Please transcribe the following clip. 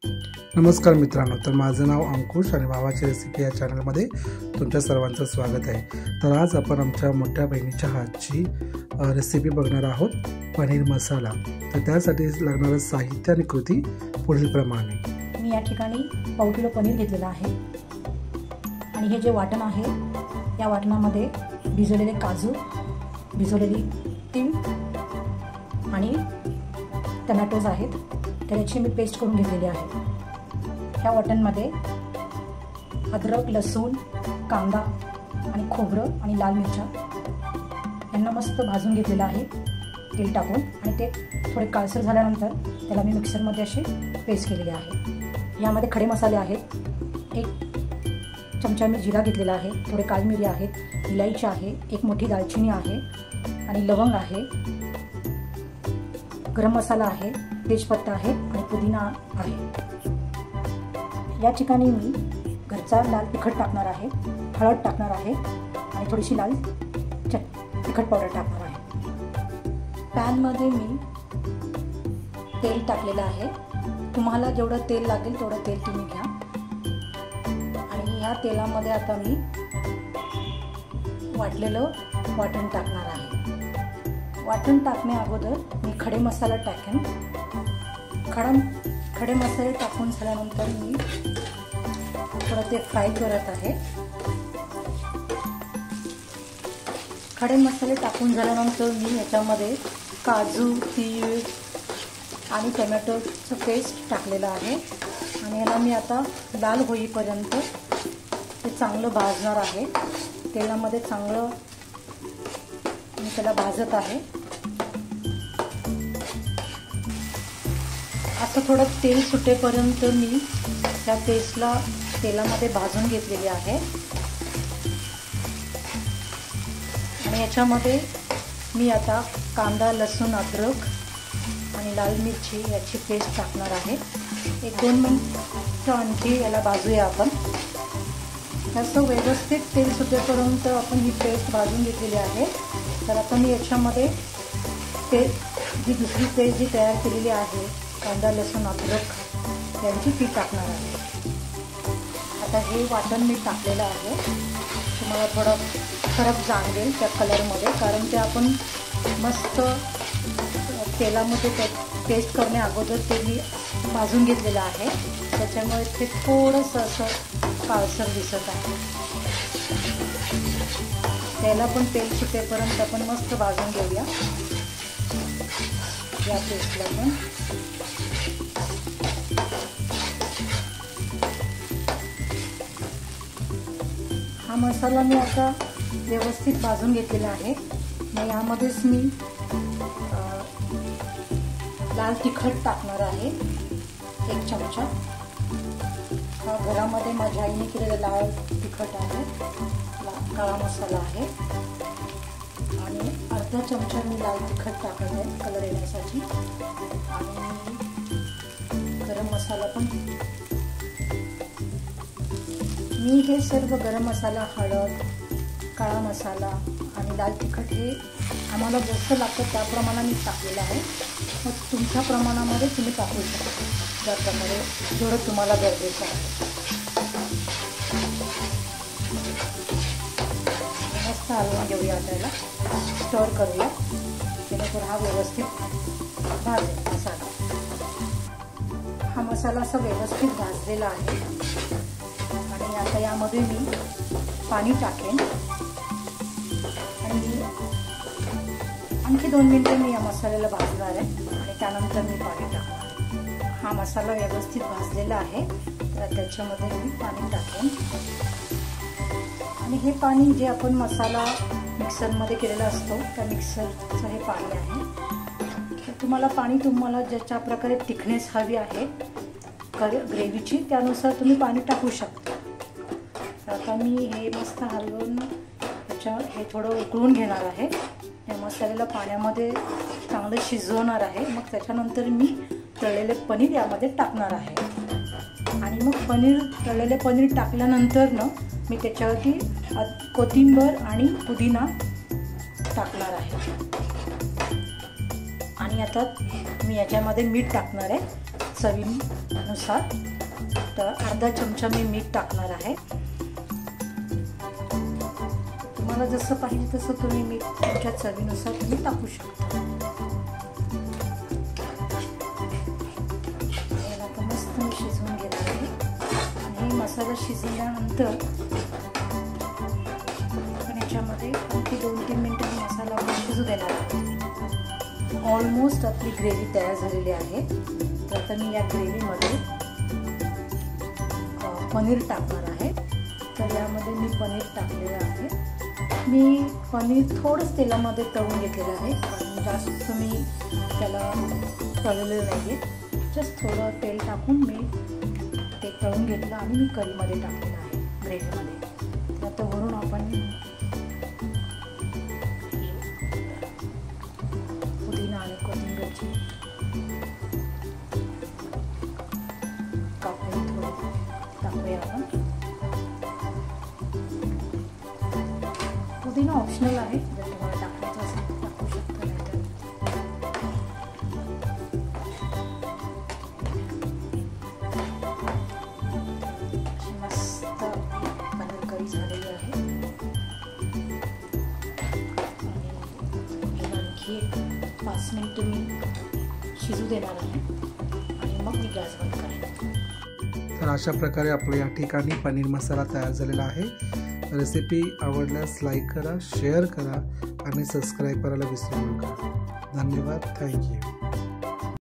नमस्कार मित्रांनो, तर माझं नाव अंकुश आणि भावाची रेसिपी या चॅनलमध्ये तुमच्या सर्वांचं स्वागत आहे। तर आज आपण आमच्या मोठ्या बहिणीच्या हातची रेसिपी बघणार आहोत, पनीर मसाला। तर त्यासाठी लागणारं साहित्य आणि कृती पुढील प्रमाणे। मी या ठिकाणी पाव किलो पनीर घेतलेलं आहे आणि हे जे वाटण आहे या वाटणामध्ये भिजवलेले काजू, भिजवलेली तीळ आणि टोमॅटोज आहेत, तर याची मी पेस्ट करून घेतलेली आहे। ह्या वाटणमध्ये अद्रक, लसूण, कांदा आणि खोबरं आणि लाल मिरच्या यांना मस्त भाजून घेतलेलं आहे तेल टाकून, आणि ते थोडे काळसर झाल्यानंतर त्याला मी मिक्सरमध्ये अशी पेस्ट केलेली आहे। यामध्ये खडे मसाले आहेत, 1 चमचा मी जिरा घेतलेला आहे, थोडे काळी मिरी आहेत, इलायची आहे, 1 मोठी दालचिनी आहे आणि लवंग आहे, गरम मसाला आहे, तेजपत्ता आहे आणि पुदिना आहे। या ठिकाणी मी घरचा लाल तिखट टाकणार आहे, हळद टाकणार आहे आणि थोडीशी लाल तिखट पावडर टाकणार आहे। पॅनमध्ये मी तेल टाकलेलं आहे, तुम्हाला जेवढं तेल लागेल तेवढं तेल तुम्ही घ्या। आणि ह्या तेलामध्ये आता मी वाटलेलं वाटण टाकणार आहे। वाटण टाकण्या अगोदर मी खडे मसाला टाकेन। खडे मसाले टाकून झाल्यानंतर मी थोडं ते फ्राय करत आहे। खडे मसाले टाकून झाल्यानंतर मी याच्यामध्ये काजू, तीळ आणि टोमॅटोचं पेस्ट टाकलेलं आहे आणि याला मी आता लाल होईपर्यंत ते चांगलं भाजणार आहे। तेलामध्ये चांगलं मी त्याला भाजत आहे। असं थोडं तेल सुटेपर्यंत मी त्या पेस्टला तेलामध्ये भाजून घेतलेली आहे आणि याच्यामध्ये मी आता कांदा, लसूण, अद्रक आणि लाल मिरची याची पेस्ट टाकणार आहे। 1-2 मिनिट आणखी याला भाजूया आपण। असं व्यवस्थित तेल सुटेपर्यंत आपण ही पेस्ट भाजून घेतलेली आहे। तर आता मी याच्यामध्ये जी दुसरी पेस्ट जी तयार केलेली आहे, कांदा, लसूण, अद्रक यांची ती टाकणार आहे। आता हे वाटण मी टाकलेलं आहे, तुम्हाला थोडं फरक जाणवेल त्या कलरमध्ये, कारण ते आपण मस्त तेलामध्ये पेस्ट करण्या अगोदर ते मी भाजून घेतलेलं आहे, त्याच्यामुळे ते थोडंसं असं काळसर दिसत आहे। त्याला पण तेल सुटेपर्यंत आपण मस्त भाजून घेऊया या पेस्टला पण। हा मसाला मी आता व्यवस्थित भाजून घेतलेला आहे। मग यामध्येच मी लाल तिखट टाकणार आहे, 1 चमचा। हा घरामध्ये माझ्या आईने केलेला लाल तिखट आहे, काळा मसाला आहे आणि अर्धा चमचा मी लाल तिखट टाकत आहे कलर येण्यासाठी, आणि गरम मसाला पण। मी हे सर्व गरम मसाला, हळद, काळा मसाला आणि लाल तिखट हे आम्हाला जसं लागतं त्याप्रमाणे मी टाकलेलं आहे। मग तुमच्या प्रमाणामध्ये तुम्ही टाकू शकता, ज्याप्रमाणे जेवढं तुम्हाला गरजेचं आहे। मस्त हलवून घेऊया, त्याला स्टर करूया जेणेकरून हा व्यवस्थित भाजेल मसाला। हा मसाला असा व्यवस्थित भाजलेला आहे आणि आता यामध्ये मी पाणी टाकेन आणि आणखी 2 मिनिटं मी या मसाल्याला भाजणार आहे आणि त्यानंतर मी पाणी टाकणार। हा मसाला व्यवस्थित भाजलेला आहे, तर त्याच्यामध्ये मी पाणी टाकेन आणि हे पाणी जे आपण मसाला मिक्सरमध्ये केलेला असतो त्या मिक्सरचं हे पाणी आहे। तुम्हाला पाणी ज्याच्या प्रकारे थिकनेस हवी आहे ग्रेव्हीची, त्यानुसार तुम्ही पाणी टाकू शकता। आता मी हे मस्त हलवून हे थोडं उकळून घेणार आहे। या मसाल्याला पाण्यामध्ये चांगलं शिजवणार आहे, मग त्याच्यानंतर मी तळलेले पनीर यामध्ये टाकणार आहे आणि मग तळलेले पनीर टाकल्यानंतर मी त्याच्यावरती कोथिंबीर आणि पुदिना टाकणार आहे आणि आता मी याच्यामध्ये मीठ टाकणार आहे चवीनुसार. तर अर्धा चमचा मी मीठ टाकणार आहे. तुम्हाला जसं पाहिजे तसं तुम्ही मीठ तुमच्या चवीनुसार तुम्ही टाकू शकता. याला आता मस्त मी शिजवून घेणार आहे. आणि मसाला शिजल्यानंतर आपण याच्यामध्ये आणखी 2-3 मिनिटं मसाला आपण शिजू देणार आहे. ऑलमोस्ट आपली ग्रेव्ही तयार झालेली आहे. तर आता मी या ग्रेव्हीमध्ये पनीर टाकणार आहे. तर यामध्ये मी पनीर टाकलेलं आहे. मी पनीर थोडंच तेलामध्ये तळून घेतलेलं आहे, कारण जास्त मी त्याला तळलेलं नाही आहे. जस्ट थोडं तेल टाकून मी ते तळून घेतलं आणि मी कढईमध्ये टाकलेलं आहे ग्रेव्हीमध्ये. तर आता वरून आपण पुदिना आणि कोथिंबीरची कापून थोडं टाकूया आपण. पुदिना ऑप्शनल आहे, जर तुम्हाला टाकायचं असेल तर टाकू शकता. नाहीतर मस्त पनीर करी झालेली आहे. आणि आणखी 5 मिनिटं मी शिजू देणार आहे आणि मग मी गॅस बंद करेन. तर अशा प्रकारे आपल्या या ठिकाणी पनीर मसाला तयार झालेला आहे. रेसिपी आवडल्यास लाईक करा, शेअर करा आणि सबस्क्राईब करायला विसरू नका. धन्यवाद. थँक्यू.